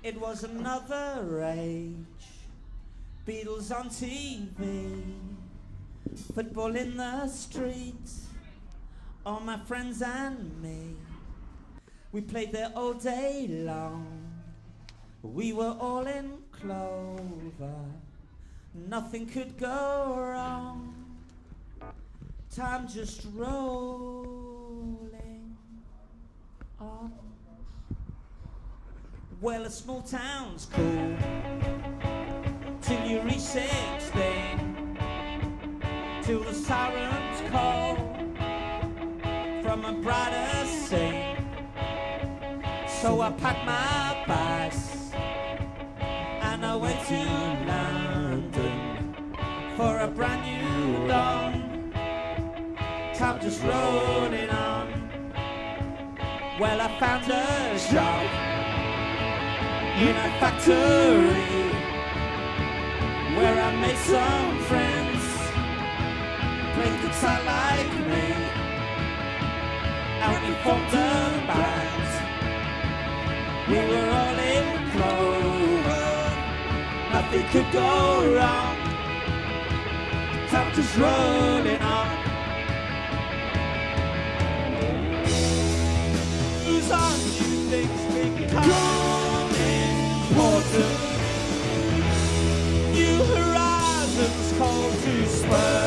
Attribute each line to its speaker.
Speaker 1: It was another age. Beatles on TV, football in the streets, all my friends and me. We played there all day long. We were all in clover. Nothing could go wrong. Time just rolling on. Well, a small town's cool till you reach 16, till the sirens call from a brighter scene. So I packed my bags and I went to London for a brand new dawn. Time just rolling on. Well, I found a job in a factory where I made some friends, played guitar like me, and we formed a band. We were all in clover, nothing could go wrong. Time just rolling on. Who's on you think's become important? New horizons call to spur.